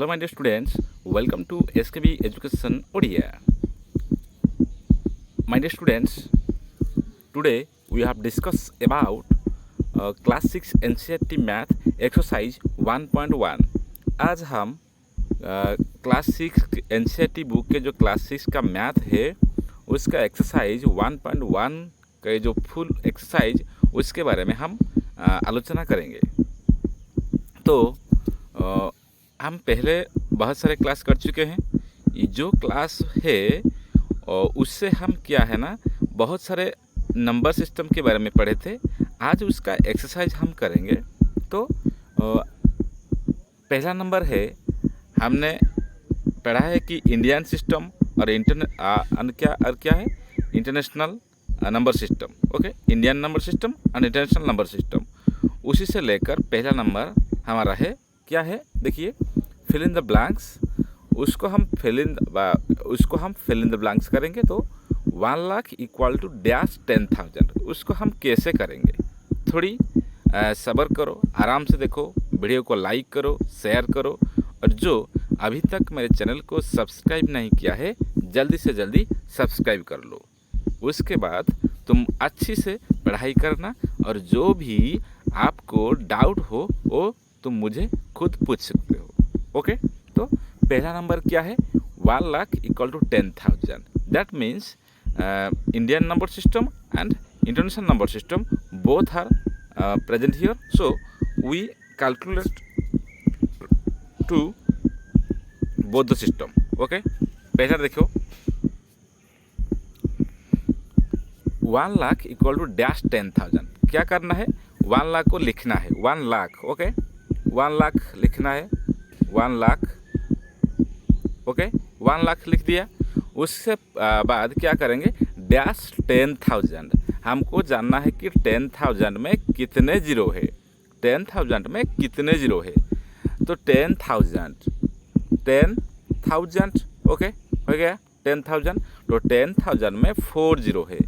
Hello, my dear students. Welcome to SKB Education Odia. My dear students, today we have discussed about class 6 NCERT Math exercise 1.1. आज हम class 6 NCERT book के जो class 6 का math है उसका exercise 1.1 का जो फुल एक्सरसाइज उसके बारे में हम आलोचना करेंगे। तो हम पहले बहुत सारे क्लास कर चुके हैं। ये जो क्लास है उससे हम क्या है ना बहुत सारे नंबर सिस्टम के बारे में पढ़े थे। आज उसका एक्सरसाइज हम करेंगे। तो पहला नंबर है, हमने पढ़ा है कि इंडियन सिस्टम और क्या है international number system. Okay, Indian number system और इंटरनेशनल नंबर सिस्टम। उसी से लेकर पहला नंबर हमारा है क्या है, देखिए फिल इन द ब्लैंक्स। उसको हम फिल इन द ब्लैंक्स करेंगे। तो 1 लाख इक्वल टू डैश 10,000 उसको हम कैसे करेंगे, थोड़ी सब्र करो, आराम से देखो, वीडियो को लाइक करो, शेयर करो, और जो अभी तक मेरे चैनल को सब्सक्राइब नहीं किया है जल्दी से जल्दी सब्सक्राइब कर लो। उसके बाद तुम अच्छी से पढ़ाई करना और जो भी आपको डाउट हो वो तुम मुझे खुद पूछ सकते हो। ओके, तो पहला नंबर क्या है, 1 lakh equal to 10,000। That means Indian number system and international number system both are present here, so we calculate to both the system. Okay, पहला देखो 1 लाख इक्वल टू डैश 10,000। क्या करना है, 1 लाख को लिखना है, 1 लाख। ओके, 1 लाख लिखना है, 1 लाख। ओके, 1 लाख लिख दिया। उससे बाद क्या करेंगे, डैश 10,000। हमको जानना है कि 10,000 में कितने जीरो है, 10,000 में कितने जीरो है। तो 10,000 ओके हो गया 10,000। तो 10,000 में 4 जीरो है।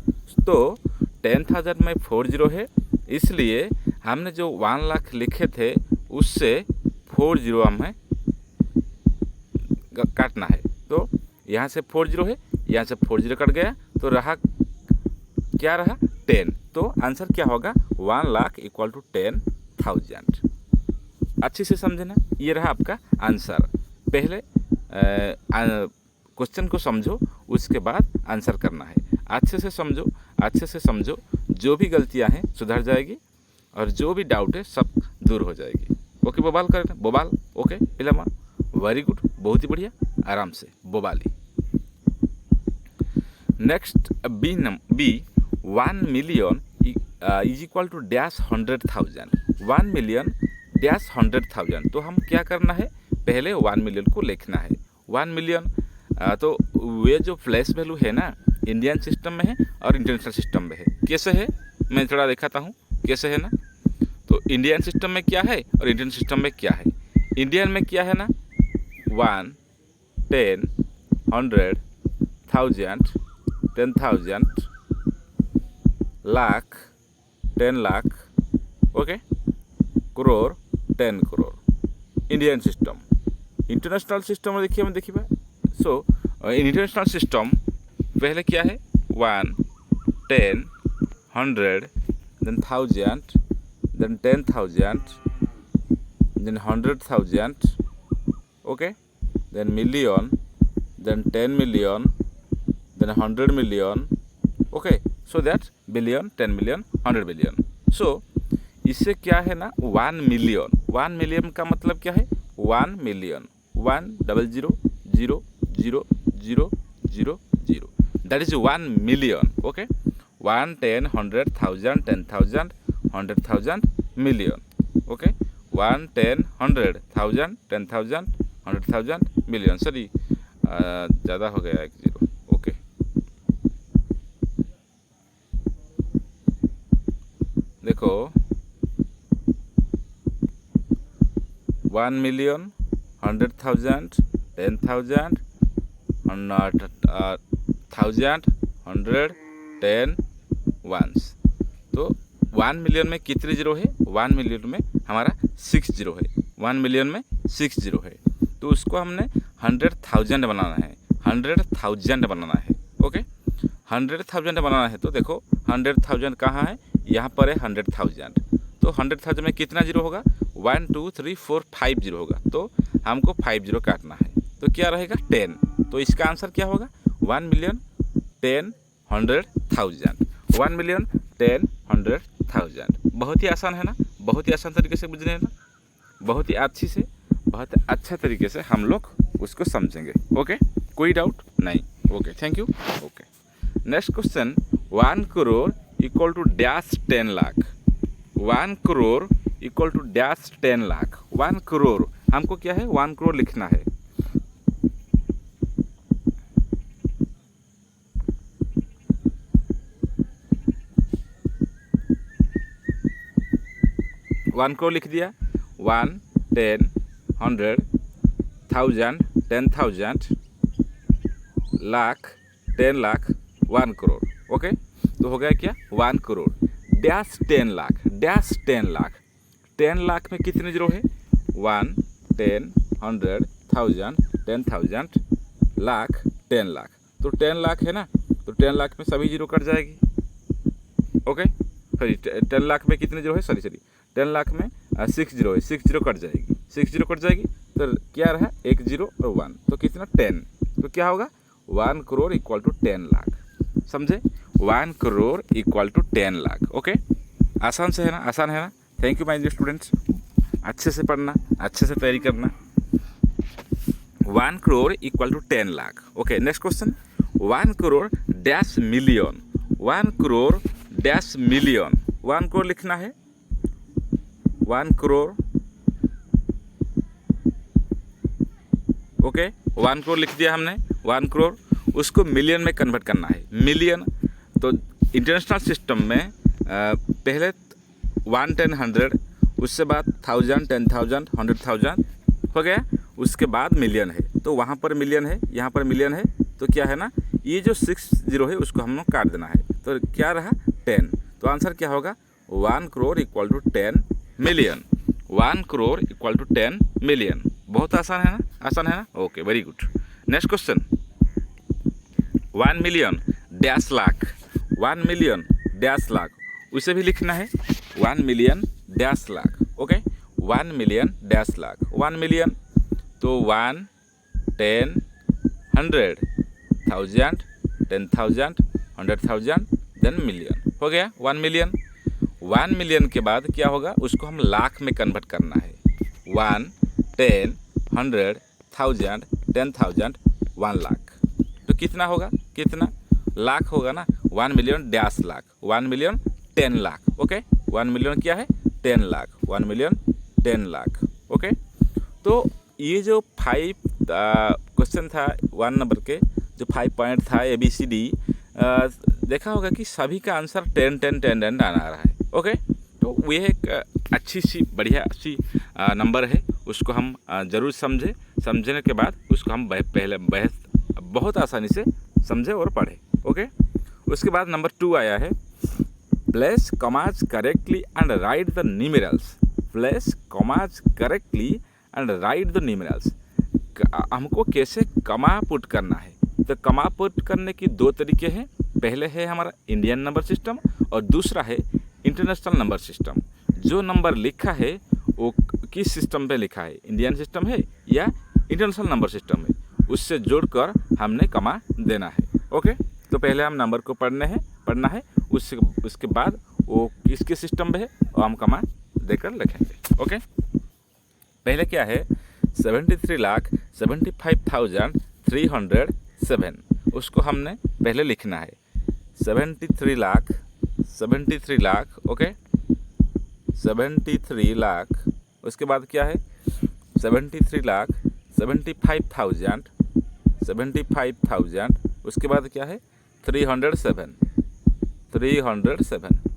तो 10,000 में 4 जीरो है, इसलिए हमने जो 1 लाख लिखे थे उससे 4 जीरो हमें काटना है। तो यहाँ से 4 जीरो है, यहाँ से 4 जीरो कट गया, तो रहा क्या रहा 10। तो आंसर क्या होगा, 1 लाख इक्वल टू 10,000। अच्छे से समझना, ये रहा आपका आंसर। पहले क्वेश्चन को समझो, उसके बाद आंसर करना है। अच्छे से समझो, जो भी गलतियां हैं सुधर जाएगी और जो भी डाउट है सब दूर हो जाएगी। ओके, बोबाल करना, बोबाल। ओके पिलामा, वेरी गुड, बहुत ही बढ़िया, आराम से बोबाली। Next B 1 million is equal to dash 100,000। 1 million dash 100,000। तो हम क्या करना है, पहले 1 मिलियन को लिखना है। 1 मिलियन तो वे जो फ्लैश वैल्यू है ना इंडियन सिस्टम में है और इंटरनेशनल सिस्टम में है। कैसे है, मैं थोड़ा दिखाता हूँ कैसे है ना। तो इंडियन सिस्टम में क्या है और इंडियन सिस्टम में क्या है। इंडियन में क्या है ना, 1, 10, 100, 1000, 10,000, lakh, 10 lakh, okay, crore, 10 crore. Indian system. International system देखिए, मैं देखिए। सो इंटरनेशनल सिस्टम पहले क्या है, 1, 10, 100, then 1000, then 10,000, then 100,000, okay, then million, then 10 million, then 100 million, okay, so that billion, 10 million, 100 billion. So इससे क्या है ना, 1 मिलियन। 1 मिलियन का मतलब क्या है, 1 million 100,000,000,000, that is 1 million. Okay, 1, 10, 100, 1000, 10,000, 100,000, million. Okay, 1, 10, 100, 1000, 10,000, 100,000, million. Sorry, ज़्यादा हो गया एक जीरो। ओके, देखो 1 मिलियन, 100,000, 10,000, 1,000, 100, 10 वंस। तो 1 मिलियन में कितने जीरो है, 1 मिलियन में हमारा 6 जीरो है, 1 मिलियन में 6 जीरो है। तो उसको हमने 100,000 बनाना है, 100,000 बनाना है। ओके, 100,000 बनाना है। तो देखो 100,000 कहाँ है, यहाँ पर है 100,000। तो 100,000 में कितना जीरो होगा, 1 2 3 4 5 जीरो होगा। तो हमको 5 जीरो काटना है, तो क्या रहेगा 10। तो इसका आंसर क्या होगा, 1,10,100,000, 1,10,100,000। बहुत ही आसान है ना, बहुत ही आसान तरीके से बुझ रहे हैं ना, बहुत ही बहुत अच्छा तरीके से हम लोग उसको समझेंगे। ओके, कोई डाउट नहीं। Okay, thank you. Okay, next question, 1 crore equal to dash 10 lakh. 1 crore equal to dash 10 lakh. 1 crore हमको क्या है, 1 करोड़ लिखना है। वन करोड़ लिख दिया, 1 10 100 1000 10,000 लाख 10 लाख 1 करोड़। ओके, तो हो गया क्या, 1 करोड़ डैश 10 लाख, डैश 10 लाख। 10 लाख में कितने जीरो है, 1 10 100 1000 10,000 लाख 10 लाख। तो 10 लाख है ना, तो 10 लाख में सभी जीरो कट जाएगी। ओके, सॉरी 10 लाख में कितने जीरो है, सॉरी 10 लाख में 6 जीरो है, 6 जीरो कट जाएगी, 6 जीरो कट जाएगी। तो क्या रहा, 1 जीरो और 1, तो कितना 10। तो क्या होगा, 1 करोड़ इक्वल टू 10 लाख। समझे, 1 crore equal to 10 lakh. Okay, आसान से है ना, आसान है ना। Thank you my dear students, अच्छे से पढ़ना, अच्छे से तैयारी करना। 1 crore equal to 10 lakh. Okay, next question, 1 crore dash million. 1 crore dash million. 1 crore लिखना है, 1 करोड़। ओके, 1 करोड़ लिख दिया हमने, 1 करोड़। उसको मिलियन में कन्वर्ट करना है, मिलियन। तो इंटरनेशनल सिस्टम में पहले 1 10 100, उससे बाद 1000 10,000 100,000 हो गया, उसके बाद मिलियन है। तो वहाँ पर मिलियन है, यहाँ पर मिलियन है। तो क्या है ना, ये जो 6 जीरो है उसको हम लोग काट देना है। तो क्या रहा, 10। तो आंसर क्या होगा, 1 crore equal to 10 million. 1 crore equal to 10 million. बहुत आसान है ना, आसान है ना। Okay, very good. Next question, 1 million dash lakh. 1 million dash lakh, उसे भी लिखना है, 1 million dash lakh. Okay, 1 million dash lakh. 1 million, तो 1 10 100 1000 10,000 100,000 देन मिलियन हो गया 1 मिलियन। 1 मिलियन के बाद क्या होगा, उसको हम लाख में कन्वर्ट करना है। 1 10 100 1000 10,000 1 लाख। तो कितना होगा, कितना लाख होगा ना, 1 million dash lakh. 1 million 10 lakh. Okay, 1 million क्या है, 10 लाख। 1 मिलियन 10 लाख। ओके, तो ये जो 5 क्वेश्चन था 1 नंबर के, जो 5 पॉइंट था ABCD, देखा होगा कि सभी का आंसर 10 10 10 10 आना रहा है। ओके, तो ये एक अच्छी सी बढ़िया सी नंबर है, उसको हम ज़रूर समझने के बाद उसको हम पहले बहस बहुत आसानी से समझे और पढ़े। ओके, उसके बाद नंबर 2 आया है, place commas correctly and write the numerals. Place commas correctly and write the numerals. हमको कैसे कमा पुट करना है, तो कमा पुट करने की 2 तरीके हैं। पहले है हमारा इंडियन नंबर सिस्टम और दूसरा है इंटरनेशनल नंबर सिस्टम। जो नंबर लिखा है वो किस सिस्टम पे लिखा है, इंडियन सिस्टम है या इंटरनेशनल नंबर सिस्टम है, उससे जोड़कर हमने कमा देना है। ओके, तो पहले हम नंबर को पढ़ना है, उसके बाद वो किसके सिस्टम पे है और हम कमा देकर लिखेंगे। ओके, पहले क्या है, 73,75,307, उसको हमने पहले लिखना है। 73 लाख, ओके, 73 लाख। उसके बाद क्या है, 73,75,000, उसके बाद क्या है, 307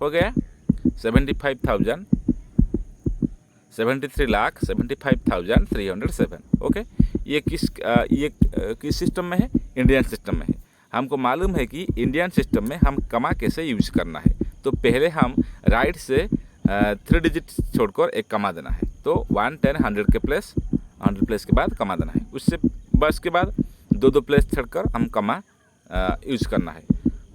हो गया। 73,75,307। ओके, ये किस सिस्टम में है, इंडियन सिस्टम में है। हमको मालूम है कि इंडियन सिस्टम में हम कमा कैसे यूज करना है। तो पहले हम राइट से 3 डिजिट छोड़कर एक कमा देना है। तो 1 10 100 के प्लेस 100 प्लेस के बाद कमा देना है। उससे बस के बाद 2 प्लेस छोड़कर हम कमा यूज करना है।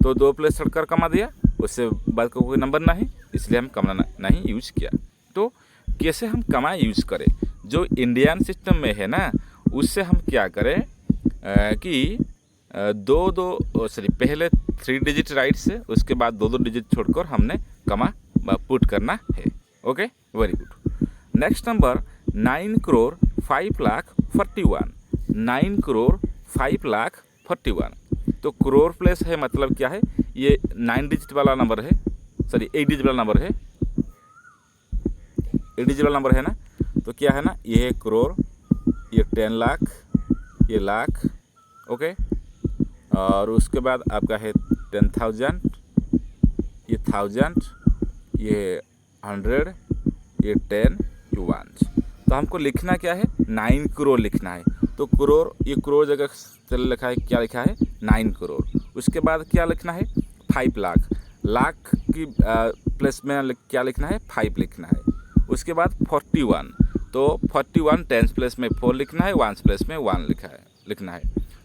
तो 2 प्लेस छोड़कर कमा दिया, उससे बाद का कोई नंबर नहीं, इसलिए हम कमा नहीं यूज किया। तो कैसे हम कमा यूज करें, जो इंडियन सिस्टम में है ना, उससे हम क्या करें कि पहले 3 डिजिट राइट से, उसके बाद 2 डिजिट छोड़कर हमने कमा पुट करना है। Okay, very good. Next number 9,05,41,9 9,05,41। तो करोड़ प्लेस है, मतलब क्या है, ये 9 डिजिट वाला नंबर है, 8 डिजिट वाला नंबर है, 8 डिजिट वाला नंबर है ना। तो क्या है ना, ये है करोड़, ये 10 लाख, ये लाख, ओके। और उसके बाद आपका है 10,000, ये 1000, ये 100, ये 10, ये 1। तो हमको लिखना क्या है, 9 करोड़ लिखना है। तो करोड़, ये करोड़ जगह चल लिखा है, क्या लिखा है, 9 करोड़। उसके बाद क्या लिखना है, 5 लाख, लाख की प्लेस में क्या लिखना है, 5 लिखना है। उसके बाद 41, तो 41 10 प्लेस में 4 लिखना है, 1 प्लेस में 1 लिखना है।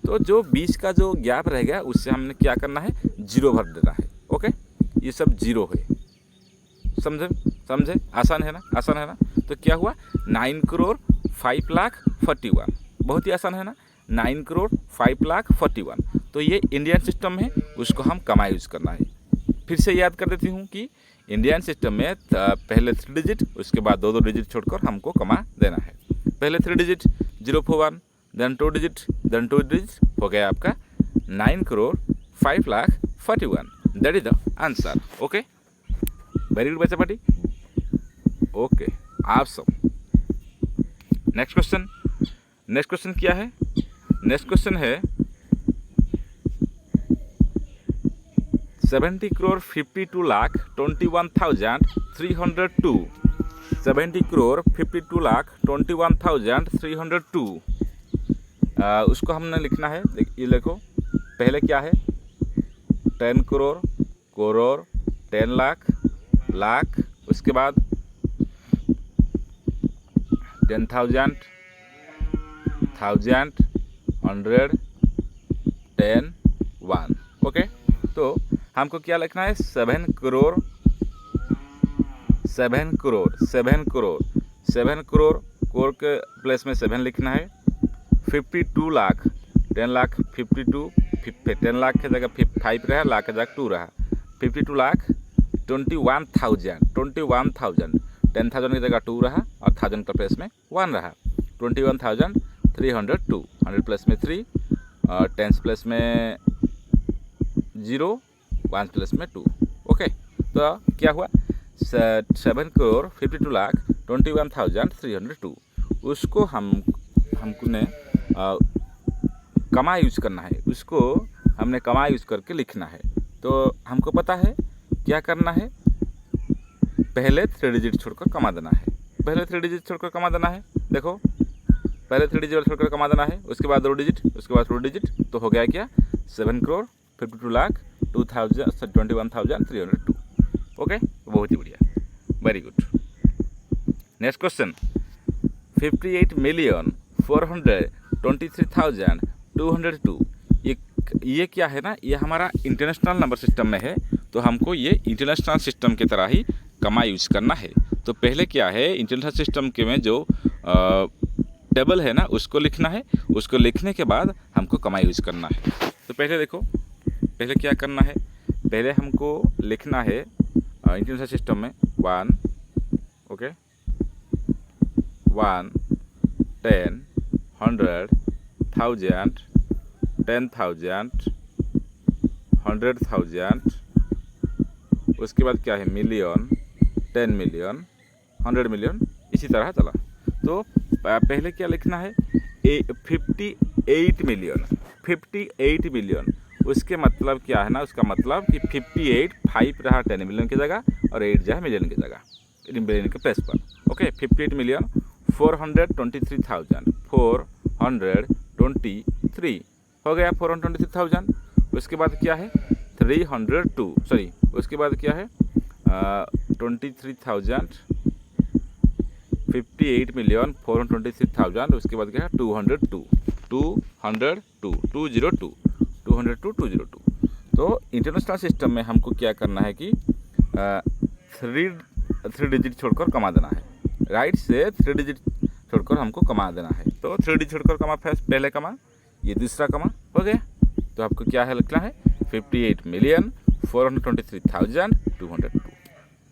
तो जो 20 का जो गैप रहेगा उससे हमने क्या करना है, 0 भर देना है। ओके, ये सब 0 है, समझे, आसान है ना, आसान है ना। तो क्या हुआ, 9,05,41, बहुत ही आसान है ना, 9,05,41। तो ये इंडियन सिस्टम है, उसको हम कमा यूज़ करना है। फिर से याद कर देती हूँ कि इंडियन सिस्टम में पहले 3 डिजिट, उसके बाद 2 डिजिट छोड़कर हमको कमा देना है। पहले 3 digit 041, then 2 digit, then 2 digit, हो गया आपका 9,05,41। That is the answer. Okay, very good बच्चा पार्टी। ओके, आप सब नेक्स्ट क्वेश्चन क्या है, नेक्स्ट क्वेश्चन है 70,52,21,302। 70,52,21,302। उसको हमने लिखना है, ये देखो, पहले क्या है, 10 करोड़, 10 लाख, उसके बाद 10,000, 1,000, 100, 10, 1। ओके, तो हमको क्या लिखना है, 7 करोड़, 7 करोड़ के प्लेस में 7 लिखना है। 52 लाख, 10 लाख, 52, 10 लाख की जगह 5 रहा, लाख की जगह 2 रहा, 52 लाख, 21,000, 10,000 की जगह 2 रहा, और 1,000 के प्लेस में 1 रहा, 21,302। 100 प्लेस में 3, और 10 प्लेस में 0, 1 प्लेस में 2। ओके, तो क्या हुआ, 7 करोड़ 52 लाख 21,302। उसको हमको ने कमा यूज करना है, उसको हमने कमा यूज करके लिखना है। तो हमको पता है क्या करना है, पहले 3 डिजिट छोड़कर कमा देना है। पहले 3 डिजिट छोड़कर कमा देना है, देखो, पहले 3 डिजिट छोड़कर कमा देना है, उसके बाद 2 डिजिट, उसके बाद 2 डिजिट, तो हो गया क्या, 7 करोड़ 52 लाख 21,302। ओके, बहुत ही बढ़िया, वेरी गुड। Next question 58,423,202। ये क्या है ना, ये हमारा इंटरनेशनल नंबर सिस्टम में है, तो हमको ये इंटरनेशनल सिस्टम की तरह ही कमा यूज़ करना है। तो पहले क्या है, इंटरनेशनल सिस्टम के में जो टेबल है ना, उसको लिखना है, उसको लिखने के बाद हमको कमा यूज़ करना है। तो पहले देखो, पहले क्या करना है, पहले हमको लिखना है इंटरनेशनल सिस्टम में 1, ओके, 1, 10, 100, 1,000, 10,000, 100,000, उसके बाद क्या है, मिलियन, 10 मिलियन, 100 मिलियन, इसी तरह चला। तो पहले क्या लिखना है, 58 मिलियन। उसके मतलब क्या है ना, उसका मतलब कि 58, 5 रहा 10 मिलियन की जगह, और 8 जो है मिलियन की जगह, मिलियन के प्लेस पर। ओके, 58 मिलियन 423,000, 423 हो गया, 423,000। उसके बाद क्या है, 302, उसके बाद क्या है 23,000, 58,423,000, उसके बाद क्या है 202 202 तो इंटरनेशनल सिस्टम में हमको क्या करना है कि थ्री डिजिट छोड़कर कमा देना है, राइट से 3 डिजिट छोड़कर हमको कमा देना है। तो 3 डिजिट छोड़कर कमा, पहले कमा, ये दूसरा कमा हो गया। तो आपको क्या है लिखना है 58,423,202।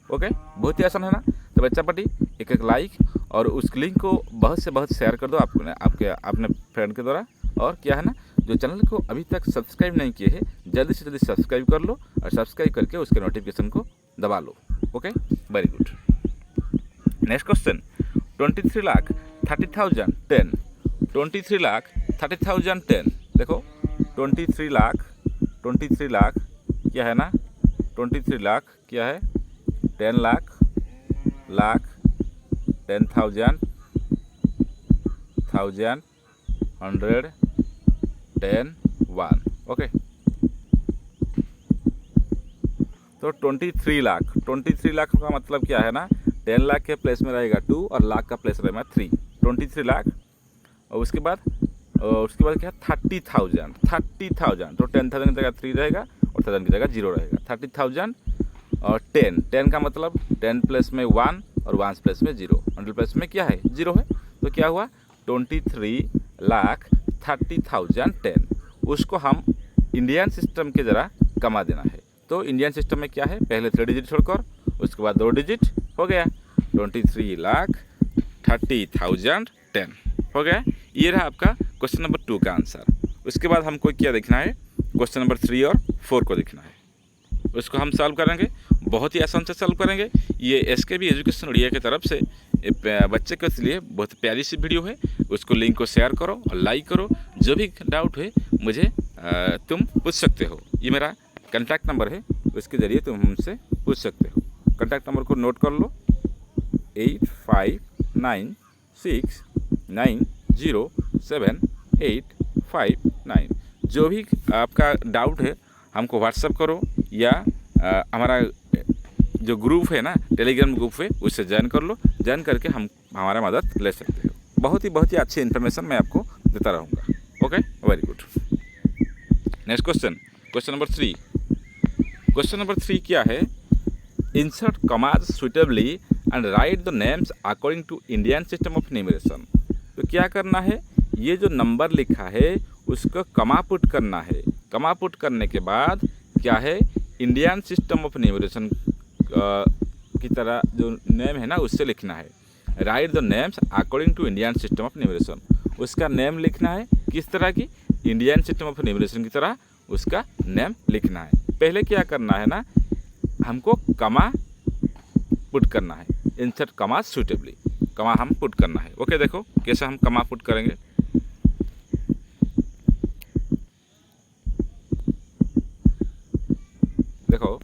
ओके, बहुत ही आसान है ना। तो बच्चा पटी एक लाइक और उस लिंक को बहुत से बहुत शेयर कर दो अपने फ्रेंड के द्वारा। और क्या है ना, जो चैनल को अभी तक सब्सक्राइब नहीं किए हैं जल्दी से जल्दी सब्सक्राइब कर लो और सब्सक्राइब करके उसके नोटिफिकेशन को दबा लो। Okay, very good. Next question 23,30,010 23,30,010 देखो 23 लाख क्या है ना, 23 लाख क्या है 10 लाख 10,000 100 10 1। ओके, तो 23 लाख का मतलब क्या है ना, 10 लाख के प्लेस में रहेगा 2 और लाख का प्लेस रहेगा 3, 23 लाख। और उसके बाद क्या है 30,000 तो 10,000 की जगह 3 रहेगा और 1000 की जगह 0 रहेगा। 30,000 और 10 का मतलब 10 प्लस में 1 और 1 प्लस में 0, 100 प्लस में क्या है 0 है। तो क्या हुआ 23,30,010, उसको हम इंडियन सिस्टम के ज़रा कमा देना है। तो इंडियन सिस्टम में क्या है, पहले 3 डिजिट छोड़कर उसके बाद 2 डिजिट हो गया 23,30,010 हो गया। ये रहा आपका क्वेश्चन नंबर 2 का आंसर। उसके बाद हमको क्या देखना है, क्वेश्चन नंबर 3 और 4 को देखना है। उसको हम सॉल्व करेंगे, बहुत ही आसान से सॉल्व करेंगे। ये SKB एजुकेशन उड़िया की तरफ से बच्चे के लिए बहुत प्यारी सी वीडियो है। उसको लिंक को शेयर करो और लाइक करो। जो भी डाउट है मुझे तुम पूछ सकते हो। ये मेरा कॉन्टैक्ट नंबर है, उसके ज़रिए तुम हमसे पूछ सकते हो। कॉन्टैक्ट नंबर को नोट कर लो 8596907859। जो भी आपका डाउट है हमको व्हाट्सएप करो या हमारा जो ग्रुप है ना, टेलीग्राम ग्रुप है, उससे ज्वाइन कर लो। ज्वाइन करके हम हमारा मदद ले सकते हो। बहुत ही अच्छी इन्फॉर्मेशन मैं आपको देता रहूँगा। Okay, very good. Next question number 3। Question number 3 क्या है, insert commas suitably and write the names according to Indian system of numeration. तो क्या करना है, ये जो नंबर लिखा है उसको कमा पुट करना है। कमा पुट करने के बाद क्या है, इंडियन सिस्टम ऑफ न्यूमरेशन की तरह जो नेम है ना उससे लिखना है। Write the names according to Indian system of numeration, उसका नेम लिखना है किस तरह की, इंडियन सिस्टम ऑफ न्यूमरेशन की तरह उसका नेम लिखना है। पहले क्या करना है ना, हमको कमा पुट करना है। इंसर्ट कमा सुटेबली, कमा हम पुट करना है। ओके, देखो कैसे हम कमा पुट करेंगे। देखो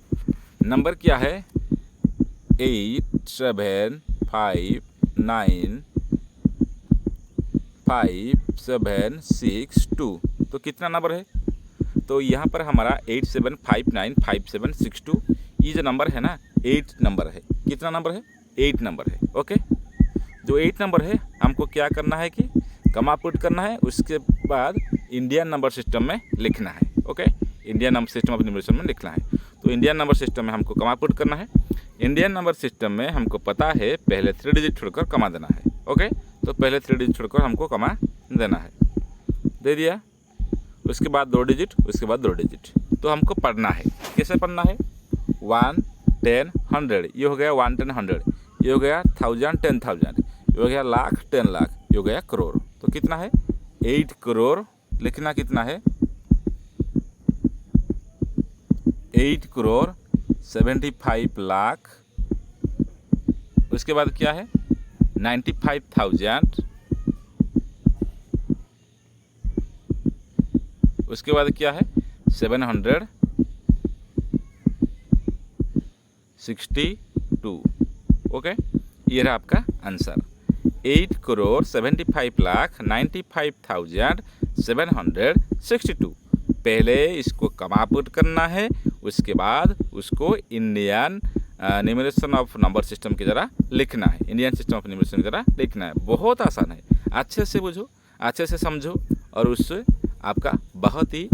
नंबर क्या है 87595762। तो कितना नंबर है, तो यहाँ पर हमारा 87595762। ये जो नंबर है ना 8 नंबर है। कितना नंबर है, 8 नंबर है। ओके, जो 8 नंबर है हमको क्या करना है कि कमा पुट करना है, उसके बाद इंडियन नंबर सिस्टम में लिखना है। Okay, Indian number system of numeration में लिखना है। तो इंडियन नंबर सिस्टम में हमको कमा पुट करना है। इंडियन नंबर सिस्टम में हमको पता है पहले 3 डिजिट छोड़कर कमा देना है। ओके, तो पहले 3 डिजिट छोड़कर हमको कमा देना है, दे दिया। उसके बाद 2 डिजिट, उसके बाद 2 डिजिट। तो हमको पढ़ना है, कैसे पढ़ना है, 1 10 100, ये हो गया 1 10 100, ये हो गया 1000 10,000, ये हो गया लाख 10 लाख, ये हो गया करोड़। तो कितना है 8 करोड़ लिखना, कितना है 8 करोड़ 75 लाख। उसके बाद क्या है 95,000। उसके बाद क्या है 762। ओके, ये रहा आपका आंसर 8 करोड़ 75 लाख 95,762। पहले इसको कमा पुट करना है, उसके बाद उसको Indian numeration of number system की ज़रा लिखना है, इंडियन सिस्टम ऑफ न्यूमरेशन की ज़रा लिखना है। बहुत आसान है, अच्छे से बुझो, अच्छे से समझो, और उससे आपका बहुत ही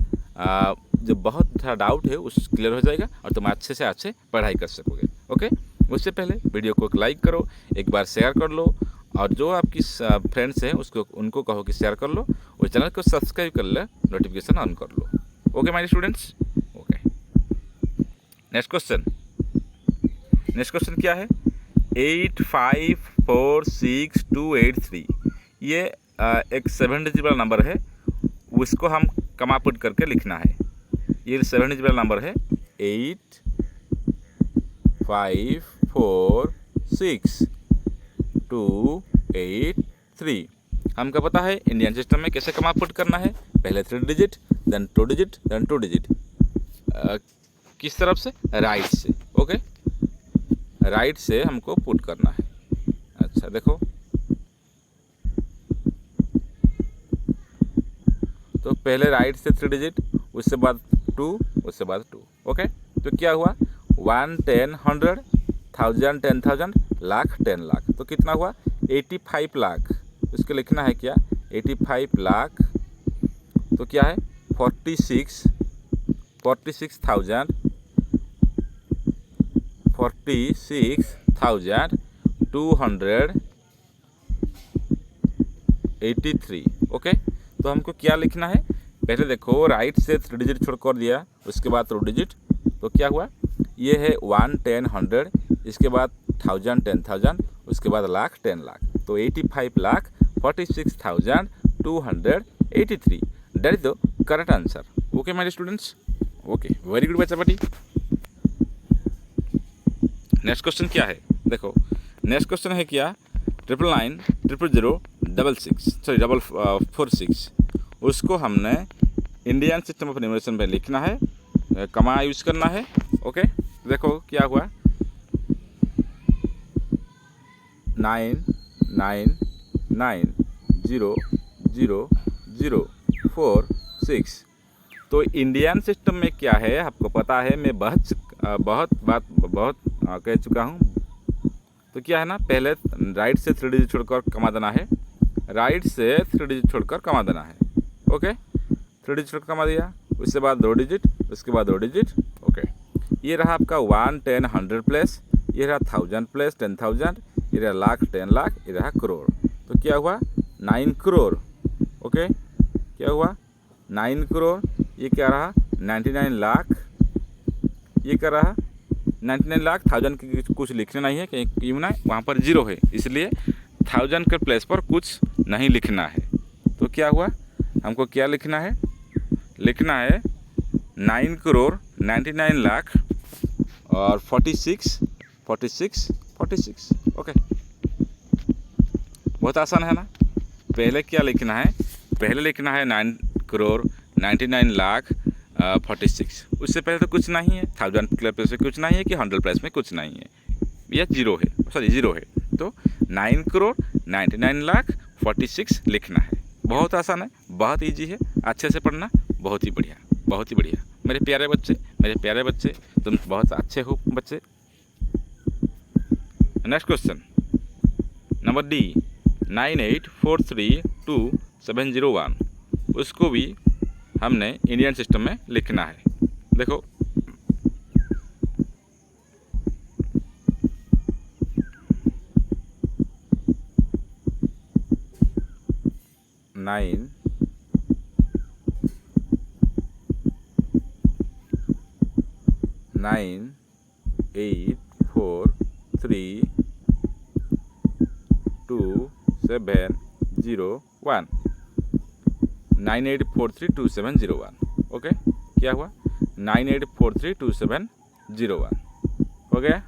जो बहुत सारा डाउट है उस क्लियर हो जाएगा और तुम अच्छे से अच्छे पढ़ाई कर सकोगे। ओके, उससे पहले वीडियो को लाइक करो, एक बार शेयर कर लो, और जो आपकी फ्रेंड्स हैं उसको उनको कहो कि शेयर कर लो, और चैनल को सब्सक्राइब कर ले, नोटिफिकेशन ऑन कर लो। Okay my students, okay. Next question क्या है? 854628 ये एक 7 डिजिट वाला नंबर है, उसको हम कमा पुट करके लिखना है। ये 7 डिजिट वाला नंबर है 854628 हमको पता है इंडियन सिस्टम में कैसे कमा पुट करना है। पहले 3 digit, then 2 digit, then 2 digit. किस तरफ से? राइट से। ओके, राइट से हमको पुट करना है। अच्छा देखो, तो पहले राइट से 3 डिजिट, उससे बाद 2, उससे बाद 2। ओके, तो क्या हुआ? 1, 10, 100, 1000, 10,000, लाख, 10 लाख। तो कितना हुआ? 85 लाख। इसको लिखना है क्या? 85 लाख। तो क्या है? 46,283। ओके, तो हमको क्या लिखना है? पहले देखो, राइट से 3 डिजिट छोड़ कर दिया, उसके बाद 2 डिजिट। तो क्या हुआ? ये है 1, 10, 100, इसके बाद 1000, 10,000, उसके बाद लाख, 10 लाख। तो 85,46,283, that is the correct answer. Okay my students, okay, very good बच्चा पार्टी। नेक्स्ट क्वेश्चन क्या है? देखो, नेक्स्ट क्वेश्चन है क्या? 9990066 उसको हमने इंडियन सिस्टम ऑफ न्यूमरेशन में लिखना है, कमा यूज करना है। ओके, देखो क्या हुआ? 9990046। तो इंडियन सिस्टम में क्या है आपको पता है, मैं बहुत कह चुका हूँ। तो क्या है ना, पहले राइट से 3 डिजिट छोड़कर कमा देना है, राइट से 3 डिजिट छोड़कर कमा देना है। ओके, 3 डिजिट छोड़कर कमा दिया, उसके बाद 2 डिजिट, उसके बाद 2 डिजिट। ओके, ये रहा आपका 1, 10, 100 प्लस, ये रहा 1000 प्लस 10,000, ये रहा लाख, 10 लाख, ये रहा करोड़। तो क्या हुआ? 9 करोड़। ओके, क्या हुआ? 9 करोड़। ये क्या रहा? 99 लाख। ये क्या रहा? 99 लाख। 1000 की कुछ लिखना नहीं है, क्यों ना, वहाँ पर 0 है, इसलिए 1000 के प्लेस पर कुछ नहीं लिखना है। तो क्या हुआ? हमको क्या लिखना है? लिखना है 9 करोड़ 99 लाख और 46। ओके, बहुत आसान है ना। पहले क्या लिखना है? पहले लिखना है 9 करोड़ 99 लाख 46। उससे पहले तो कुछ नहीं है, 1000 प्लेस में कुछ नहीं है, कि 100 प्लेस में कुछ नहीं है, यह 0 है, सॉरी 0 है। तो 9 करोड़ 99 लाख 46 लिखना है। बहुत आसान है, बहुत ईजी है, अच्छे से पढ़ना। बहुत ही बढ़िया, बहुत ही बढ़िया मेरे प्यारे बच्चे, तुम बहुत अच्छे हो बच्चे। नेक्स्ट क्वेश्चन नंबर डी, 98432 उसको भी हमने इंडियन सिस्टम में लिखना है। देखो, नाइन 98432 98432701। ओके, क्या हुआ? 98432701 हो गया।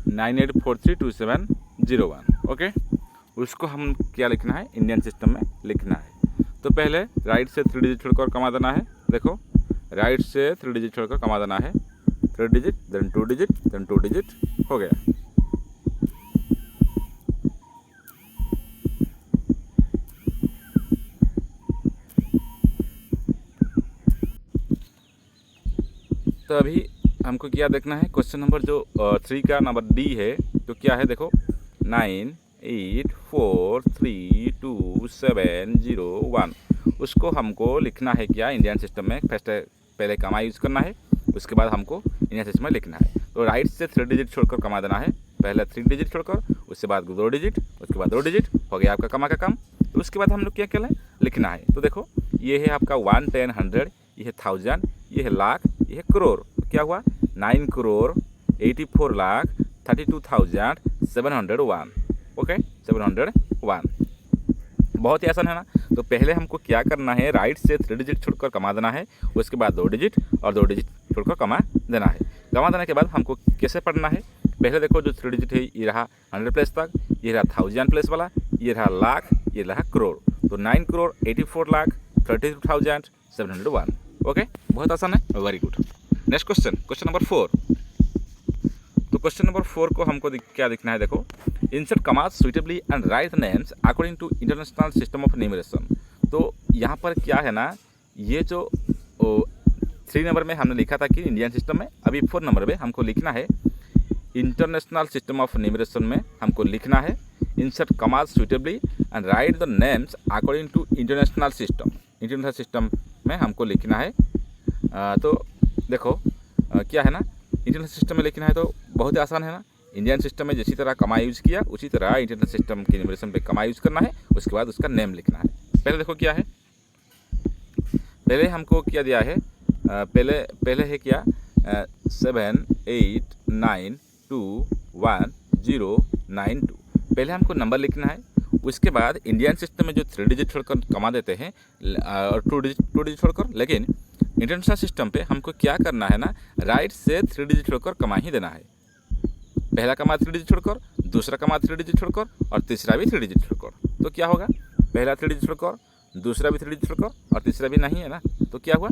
नाइन 98432701। ओके, उसको हम क्या लिखना है? इंडियन सिस्टम में लिखना है। तो पहले राइट से 3 डिजिट छोड़कर कमा देना है। देखो, राइट से 3 डिजिट छोड़कर कमा देना है, 3 digit, then 2 digit, then 2 digit, हो गया। तो अभी हमको क्या देखना है, क्वेश्चन नंबर जो 3 का नंबर डी है, तो क्या है देखो, 9 8 4 3 2 7 0 1, उसको हमको लिखना है क्या इंडियन सिस्टम में। फर्स्ट पहले कमा यूज़ करना है, उसके बाद हमको इंडियन सिस्टम में लिखना है। तो राइट से 3 डिजिट छोड़कर कमा देना है, पहले 3 डिजिट छोड़कर, उसके बाद 2 डिजिट, उसके बाद 2 डिजिट, हो गया आपका कमा का काम। तो उसके बाद हम लोग क्या क्या लिखना है, तो देखो ये है आपका 1 10 100, ये है 1000, ये है लाख, ये है करोड़। तो क्या हुआ 9 करोड़ 84 लाख 32,701। ओके 701, बहुत ही आसान है ना। तो पहले हमको क्या करना है, राइट से 3 डिजिट छोड़कर कमा देना है, उसके बाद 2 डिजिट और 2 डिजिट छोड़कर कमा देना है। कमा देने के बाद हमको कैसे पढ़ना है, पहले देखो जो 3 डिजिट है ये रहा 100 प्लेस तक, ये रहा 1000 प्लेस वाला, ये रहा लाख, ये रहा करोड़। तो 9 करोड़ 84 लाख 32,701। ओके बहुत आसान है, very good. Next question, question number 4। तो क्वेश्चन नंबर 4 को हमको क्या दिखना है, देखो, insert commas suitably and write names according to international system of numeration. तो यहाँ पर क्या है ना, ये जो 3 नंबर में हमने लिखा था कि इंडियन सिस्टम में, अभी 4 नंबर में हमको लिखना है इंटरनेशनल सिस्टम ऑफ न्यूमरेशन में हमको लिखना है insert commas suitably and write the names according to international system. International system में हमको लिखना है। तो देखो क्या है ना, इंटरनेशनल सिस्टम में लिखना है तो बहुत ही आसान है ना। इंडियन सिस्टम में जिसी तरह कमा यूज़ किया उसी तरह इंटरनेशनल सिस्टम के न्यूमरेशन पे कमा यूज़ करना है, उसके बाद उसका नेम लिखना है। पहले देखो क्या है, पहले हमको क्या दिया है, पहले है क्या 7 8 9 2 1 0 9 2। पहले हमको नंबर लिखना है, उसके बाद इंडियन सिस्टम में जो 3 डिजिट छोड़कर कमा देते हैं और 2 डिजिट छोड़कर, लेकिन इंटरनेशनल सिस्टम पे हमको क्या करना है ना, राइट से 3 डिजिट छोड़कर कमा ही देना है। पहला कमा 3 डिजिट छोड़कर, दूसरा कमा 3 डिजिट छोड़कर और तीसरा भी 3 डिजिट छोड़कर। तो क्या होगा, पहला 3 डिजिट छोड़कर, दूसरा भी 3 डिजिट छोड़कर और तीसरा भी नहीं है ना। तो क्या हुआ,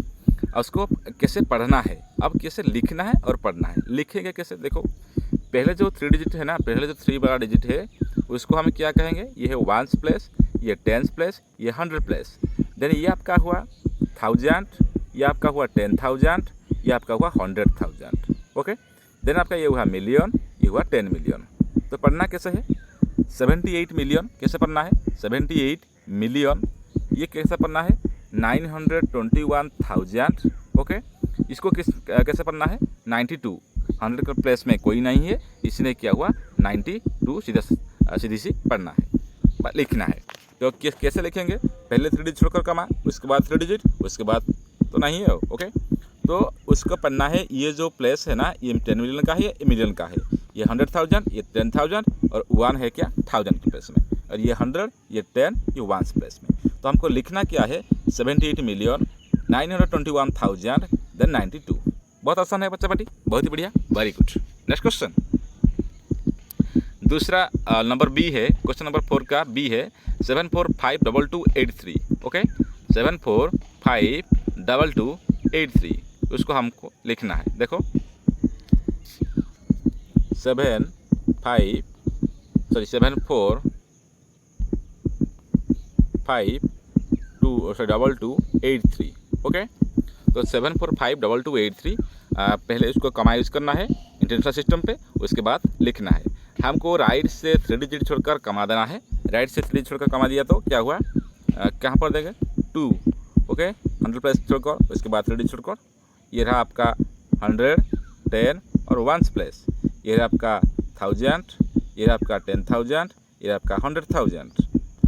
उसको कैसे पढ़ना है, अब कैसे लिखना है और पढ़ना है। लिखेंगे कैसे, देखो पहले जो 3 डिजिट है ना, पहले जो 3 वाला डिजिट है उसको हम क्या कहेंगे, ये है 1s प्लेस, ये 10s प्लेस, ये 100 प्लेस। देन ये आपका हुआ 1000, ये आपका हुआ 10,000, ये आपका हुआ 100,000। ओके देन आपका ये हुआ मिलियन, ये हुआ 10 मिलियन। तो पढ़ना कैसे है, 78 मिलियन कैसे पढ़ना है, 78 मिलियन, ये कैसे पढ़ना है 921,000। ओके इसको कैसे पढ़ना है 92, 100 के प्लेस में कोई नहीं है, इसने क्या हुआ 92 सीधी सी पढ़ना है, लिखना है। तो कैसे लिखेंगे, पहले 3 डिजिट छोड़कर कमा, उसके बाद 3 डिजिट, उसके बाद तो नहीं है। ओके तो उसको पढ़ना है, ये जो प्लेस है ना, ये 10 मिलियन का है, ये मिलियन का है, ये 100,000, ये 10,000 और 1 है क्या 1000 के प्लेस में, और ये 100, ये 10, ये 1 प्लेस में। तो हमको लिखना क्या है 78 मिलियन 921,000 देन 92। बहुत आसान है बच्चा पार्टी, बहुत ही बढ़िया, वेरी गुड। नेक्स्ट क्वेश्चन, दूसरा नंबर बी है, क्वेश्चन नंबर 4 का बी है 745223। ओके 745223, उसको हमको लिखना है। देखो 745223। ओके तो 745223 पहले उसको कमा यूज़ करना है इंटरनेशनल सिस्टम पे, उसके बाद लिखना है। हमको राइट से 3 डिजिट छोड़कर कमा देना है, राइट से 3 डिजिट छोड़कर कमा दिया तो क्या हुआ, कहाँ पर देंगे 2। ओके 100 प्लेस छोड़कर, उसके बाद 3 डिजिट छोड़कर, ये रहा आपका 100 10 और 1 प्लेस, ये रहा आपका 1000, ये रहा आपका 10,000, ये रहा आपका 100,000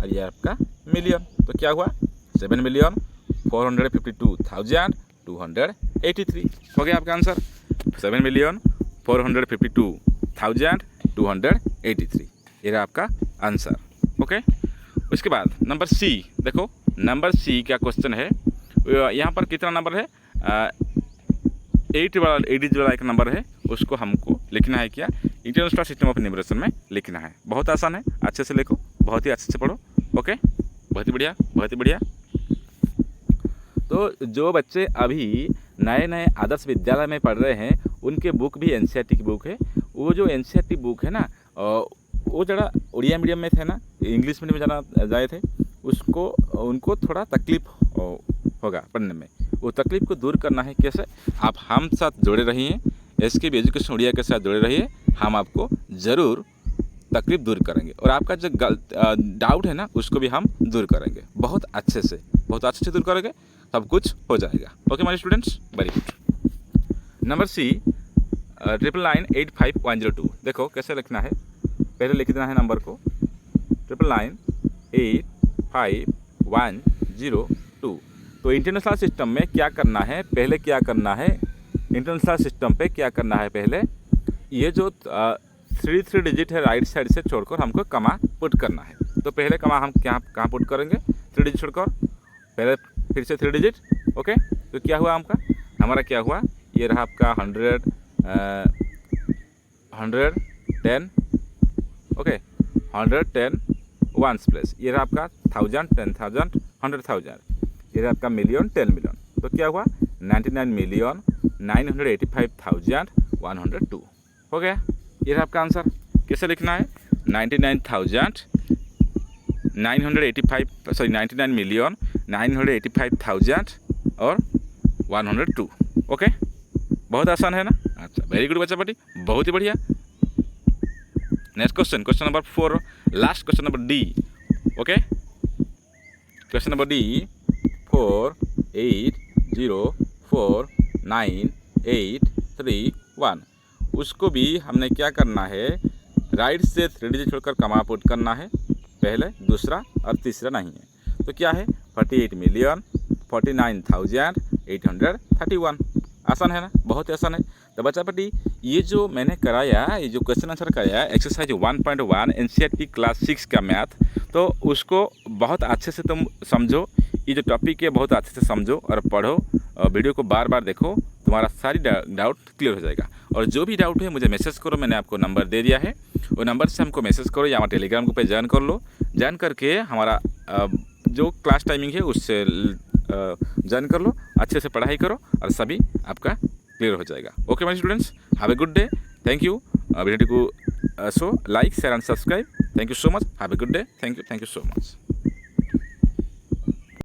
और ये आपका मिलियन। तो क्या हुआ 7,452,283। हो गया आपका आंसर 7,452,283, ये रहा आपका आंसर। ओके उसके बाद नंबर सी, देखो नंबर सी क्या क्वेश्चन है, यहाँ पर कितना नंबर है 8 डिजिट वाला एक नंबर है, उसको हमको लिखना है क्या इंटरनेशनल सिस्टम ऑफ न्यूमरेशन में लिखना है। बहुत आसान है, अच्छे से लिखो, बहुत ही अच्छे से पढ़ो। ओके बहुत ही बढ़िया, बहुत ही बढ़िया। तो जो बच्चे अभी नए नए आदर्श विद्यालय में पढ़ रहे हैं उनके बुक भी एनसीईआरटी की बुक है। वो जो एनसीईआरटी बुक है ना, वो जरा उड़िया मीडियम में थे ना, इंग्लिश मीडियम में जाना जाए थे, उनको थोड़ा तकलीफ होगा पढ़ने में। वो तकलीफ़ को दूर करना है कैसे, आप हम साथ जुड़े रहिए, एसके एजुकेशन उड़िया के साथ जुड़े रहिए। हम आपको ज़रूर तकलीफ दूर करेंगे और आपका जो डाउट है ना उसको भी हम दूर करेंगे, बहुत अच्छे से दूर करेंगे, सब कुछ हो जाएगा। Okay my students, very good. Number C 99985 देखो कैसे लिखना है, पहले लिख देना है नंबर को 99985 तो इंटरनेशनल सिस्टम में क्या करना है, पहले क्या करना है, इंटरनेशनल सिस्टम पे क्या करना है, पहले ये जो 3 डिजिट है राइट साइड से छोड़कर हमको कमा पुट करना है। तो पहले कमा हम कहाँ पुट करेंगे, 3 डिजिट छोड़कर, पहले फिर से 3 डिजिट। ओके, तो क्या हुआ हमारा क्या हुआ, ये रहा आपका 110 ओके 110 वंस प्लेस, ये रहा आपका 1000 10,000 100,000, ये रहा आपका मिलियन 10 मिलियन। तो क्या हुआ 99,985,102 हो गया। ये रहा आपका आंसर। कैसे लिखना है 99,985,000 और 102। ओके, बहुत आसान है ना। अच्छा, वेरी गुड बच्चा बेटी, बहुत ही बढ़िया। Next question number 4, last question number D. Okay, question number D 48049831, उसको भी हमने क्या करना है, राइट से 3 डिजिट छोड़कर कमा पुट करना है, पहले, दूसरा और तीसरा नहीं है। तो क्या है 48,49,831। आसान है ना, बहुत ही आसान है। तो बच्चा बेटी ये जो मैंने कराया, ये जो क्वेश्चन आंसर कराया एक्सरसाइज 1.1 एनसीईआरटी क्लास 6 का मैथ, तो उसको बहुत अच्छे से तुम समझो, ये जो टॉपिक है बहुत अच्छे से समझो और पढ़ो, वीडियो को बार बार देखो, तुम्हारा सारी डाउट क्लियर हो जाएगा। और जो भी डाउट है मुझे मैसेज करो, मैंने आपको नंबर दे दिया है, वो नंबर से हमको मैसेज करो या हमारे टेलीग्राम ग्रुप पे ज्वाइन कर लो। ज्वाइन करके हमारा जो क्लास टाइमिंग है उससे ज्वाइन कर लो, अच्छे से पढ़ाई करो और सभी आपका क्लियर हो जाएगा। Okay my students, have a good day, thank you. Video को like share and subscribe, thank you so much, have a good day, thank you so much.